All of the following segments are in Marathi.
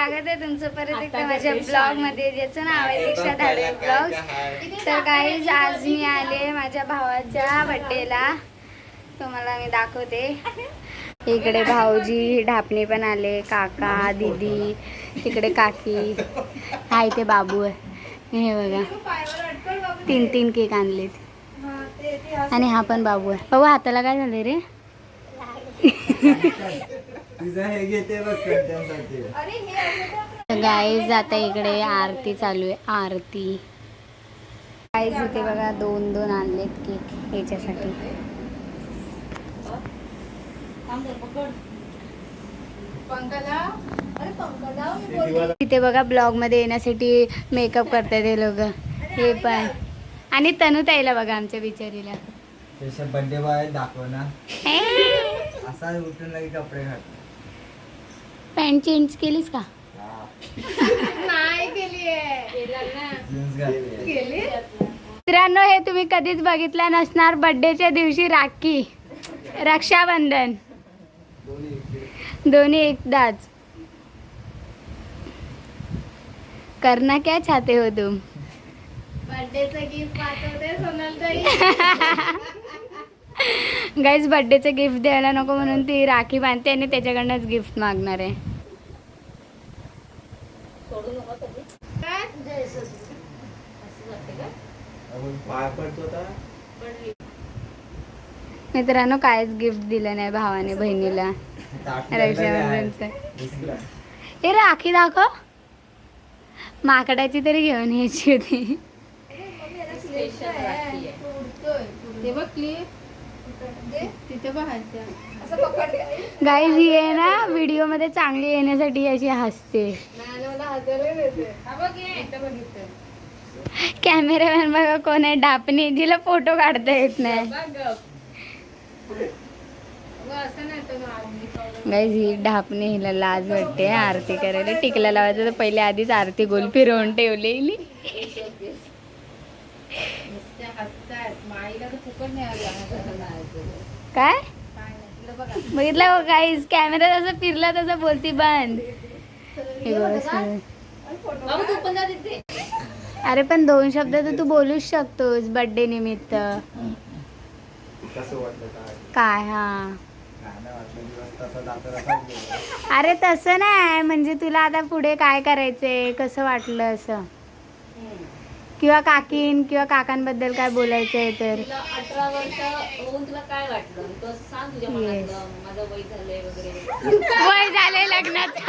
स्वागत आहे तुमचं परत एकदा माझ्या ब्लॉग मध्ये, ज्याचं नाव आहे दीक्षा धाडे ब्लॉग. तर गाईज आज मी आले माझ्या भावाच्या बर्थडेला, तुम्हाला मी दाखवते. इकडे भाऊजी ढापणे पण आले, काका दीदी, तिकडे काकी हाय, ते बाबू आहे. हे बघा 3 केक आणलेत आणि हा पण बाबू आहे. बाबू हाताला काय झाले रे? गाईज आता इकडे आरती चालू आहे. आरती गाईज इथे बघा 2 आणलेत केक याच्यासाठी. तिथे बघा ब्लॉग मध्ये येण्यासाठी मेकअप करतात हे लोक. हे पण आणि तनू ताईला बघा, आमच्या बिचारीला बर्थडे बॉय दाखव ना. असा उठून लगे कपडे घाल. पॅन्ट चेंज केलीस का? नाही केली. मित्रांनो, हे तुम्ही कधीच बघितलं नसणार. बर्थडेच्या दिवशी राखी, रक्षाबंधन दोन्ही एकदाच. करना क्या चाहते हो तुम? बर्थडेचं गिफ्ट पाठवते सोनल ताई. गाईज बर्थडेचं गिफ्ट द्यायला नको म्हणून ती राखी बांधते आणि त्याच्याकडनंच गिफ्ट मागणार आहे. मित्रांनो, कायच गिफ्ट दिलं नाही भावाने बहिणीला रक्षाबंधनचं. हे राखी दाखव, माकडाची तरी घेऊन यायची होती. गाईज ही आहे ना व्हिडिओ मध्ये चांगली येण्यासाठी अशी हसते. कॅमेरामॅन बघा कोण आहे, ढापणी, जिला फोटो काढता येत नाही. गाईज ही ढापणे, हिला लाज वाटते आरती करायला. टिकला लावायचं तर पहिले आधीच आरती गोल फिरवून ठेवलेली. काय बघितलं गाईज, कॅमेरा जसं फिरला तसं बोलती बंद. अरे पण 2 शब्द तर तू बोलूच शकतोस बर्थडे निमित्त. काय? हा अरे तसं नाही, म्हणजे तुला आता पुढे काय करायचंय, कसं वाटलं असं, किंवा काकीन किंवा काकांबद्दल काय बोलायचंय तर. 18 वर्ष होऊन तुला काय वाटलं तू सांग. तुझ्या मनात माझं वय झालंय वगैरे. वय झालंय लग्नाचं.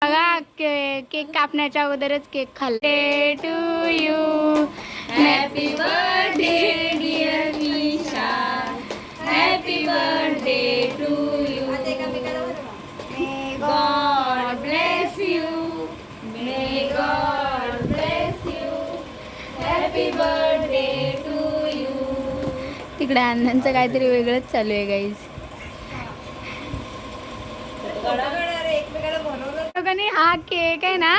बघा केक कापण्याच्या अगोदरच केक खाल्ले. To you happy birthday dear Nisha, happy birthday to you, may God bless you, may God bless you, happy birthday to you. तिकडे अण्णांचं काहीतरी वेगळंच चालू आहे गाईज. हा केक आहे ना,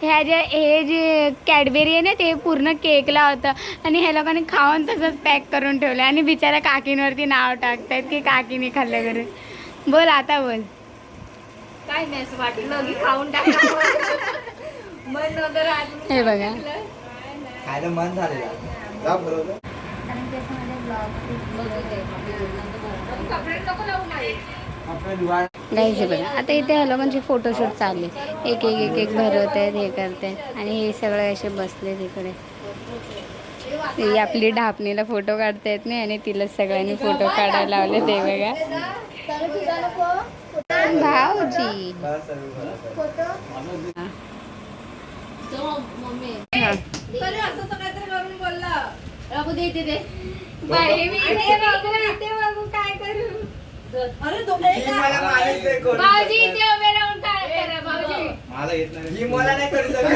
हे जे कॅडबेरी आहे ना ते पूर्ण केकला होतं आणि ह्या लोकांनी खाऊन तसंच पॅक करून ठेवलं आणि बिचारा काकींवरती नाव टाकतायत की काकीने खाल्लं करून. बोल आता, बोल. काय नाही असं वाटलं की खाऊन टाकलं. हे बघा खायला मन झालेलं. जा बरोबर. गाईज बघा, आता इथे ह्या लोकांचे फोटोशूट चालले. एक भरवत आहेत, हे करतायत आणि हे सगळे असे बसले तिकडे. ही आपली ढापणीला फोटो काढता येत नाही आणि तिला सगळ्यांनी फोटो काढायला लावले. ते बघा भाऊजी. काय करू? भाऊजी इथे उभे राहून काय करा भाऊजी. मला येत नाही. मला नाही करू शकत.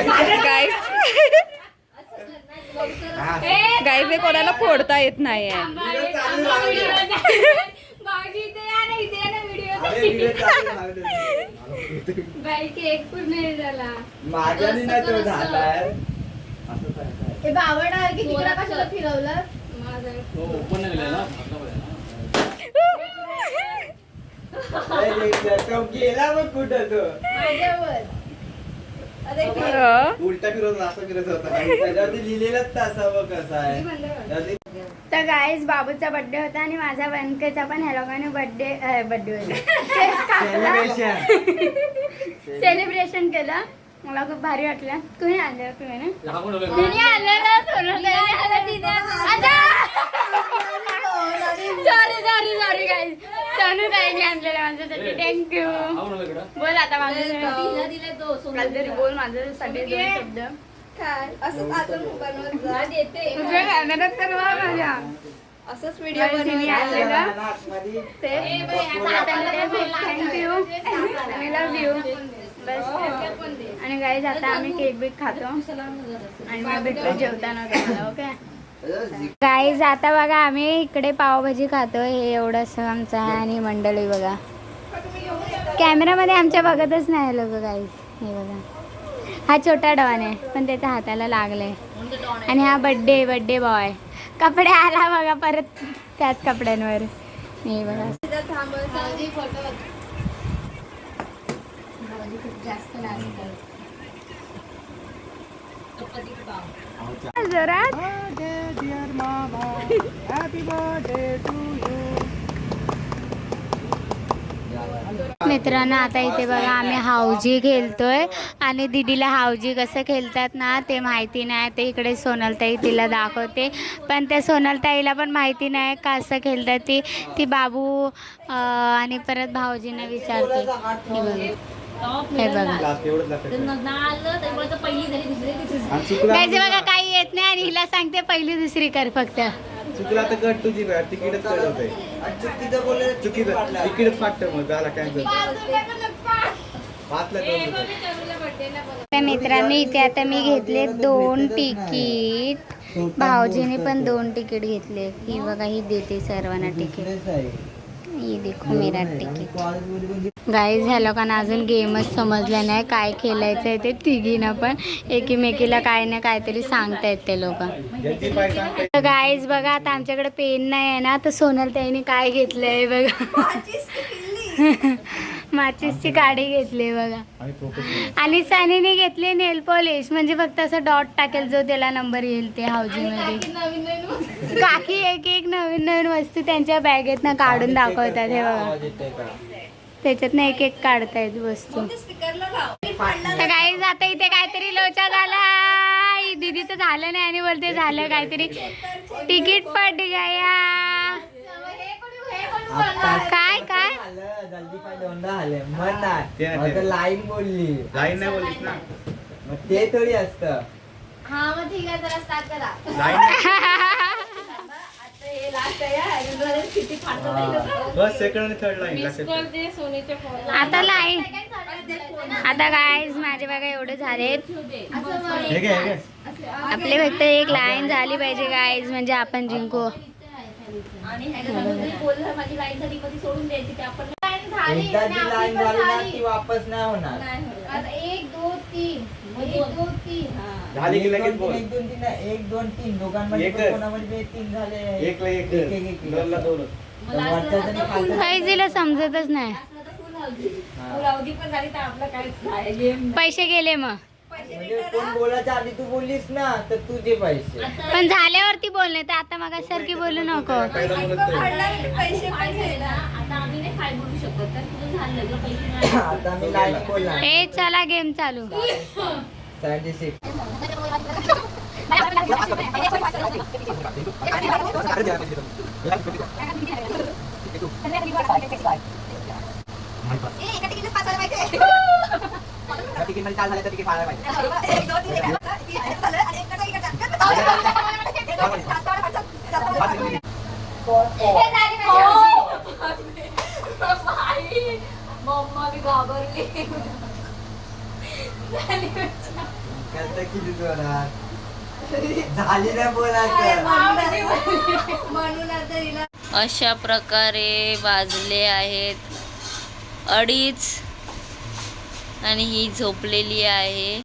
गाईज कोणाला फोडता येत नाहीये. भाऊजी इथे या ना, इथे या ना व्हिडिओ. बाई केक पूर्ण झाला. माझ्याने नाही तो झालाय. असं तो गेला मग कुठं तो उलटा फिरवत असं फिरत होता त्याच्यावरती लिहिलेलाच तासावं कसा आहे. तर गाईज बाबूचा बर्थडे होता आणि माझा वनकेचा पण ह्या लोकांनी बर्थडे सेलिब्रेशन केलं. मला खूप भारी वाटलं. तुम्ही आले तुम्ही ना तिने आलेलं सॉरी गाईज. तनू ताईने आणलेलं माझ्यासाठी. थँक्यू. बोल आता माझ्यासाठी काहीतरी बोल माझ्यासाठी दोन शब्द. तुझ्या कॅमेऱ्यात तर बघ माझ्या असंच video thank you. I love you. बस. आणि गाईज आता आम्ही केक बिक खातो आणि मग भेटतो जेवताना तुम्हाला. ओके गाईज आता बघा आम्ही इकडे पावभाजी खातो. हे एवढंसं आमचं आहे आणि मंडळी बघा कॅमेरामध्ये आमच्या बघतच नाही लोक. गाईज हे बघा हा छोटा डॉन आहे पण त्याच्या हाताला लागलंय. आणि हा बड्डे बॉय. कपडे आला बघा परत त्याच कपड्यांवर. हे बघा जास्त जरा मित्रांनो आता इथे बघा आम्ही हावजी खेळतोय आणि दीदीला हावजी कसं खेळतात ना ते माहिती नाही. ते इकडे सोनलताई तिला दाखवते पण त्या सोनलताईला पण माहिती नाही कसं खेळतात ती बाबू आणि परत भाऊजींना विचारते. हे बघा त्याचे बघा काही येत नाही आणि हिला सांगते पहिली दुसरी कर फक्त. चुकला तर कट तुझी तिकीटच कट होतंय. चुकीचं बोलले चुकीचं तिकीटच फाटतं मग झाला कॅन्सल. मित्रांनो इथे आता मी घेतले 2 तिकीट. भाऊजीने पण 2 तिकीट घेतले. ही बघा ही देते सर्वांना तिकीट. ये देखो मेरा तिकीट. गाईज ह्या लोकांना अजून गेमच समजलं नाही काय खेळायचं आहे ते. तिघींना पण एकीमेकीला काय ना काहीतरी सांगतायत ते लोक. गाईज बघा आता आमच्याकडे पेन नाही आहे ना तर सोनलताईने काय घेतलंय बघा माचीसची काडी घेतली बघा. आणि सनीने घेतली नेल पॉलिश म्हणजे फक्त असं डॉट टाकेल जो त्याला नंबर येईल ते हाऊजीमध्ये. काकी एक नवीन वस्तू त्यांच्या बॅगेत ना काढून दाखवतात. हे बघा त्याच्यात ना एक काढतायत वस्तू. तर गाईज आता इथे काहीतरी लोचा झाला. दीदीचं झालं नाही आणि बोलते झालं काहीतरी तिकीट पट गया. काय जल्दी काय दोनदा आले मग नाही लाईन बोलली. लाईन नाही बोललीस ना मग ते थोडी असतं. हा मग ठीक आहे जरा स्टार्ट करा. बस सेकंड आणि थर्ड लाईन. आता लाईन आता गाईज माझे बघा एवढे झालेत. आपले फक्त एक लाईन झाली पाहिजे गाईज म्हणजे आपण जिंकू. आणि बोललं माझी लाईन झाली कधी सोडून द्यायची ते आपण. एकदा जी लाईन झाली ना ती वापस नाही होणार. 1 2 3 1 2 3 झाली की लगेच बोल. 1 2 3 1 2 3 दोघांमध्ये कोणामध्ये 3 झाले. एक ला एक दोन ला दोन. काहीजीला समजतच नाही. पण झाली तर आपलं काय पैसे गेले मग. म्हणजे कोण बोलायच्या आधी तू बोललीस ना तर तुझे पैसे. पण झाल्यावरती बोलणे तर आता मग सारखी बोलू नको. पैसे पण घे ना. आता आम्ही नाही काय बोलू शकत तर तुझं झालं पैसे. आता मी लाईन बोलणार. ए चला गेम चालू. 76 तिकीट मध्ये 4 झाले तर तिकीट फाडायला पाहिजे. 1 2 3 झालं आणि एक मम्मा मी घाबरली. किती जोरात झाली ना बोलायचं. म्हणून आता हिला अशा प्रकारे वाजले आहेत 2:30 आणि ही झोपलेली आहे.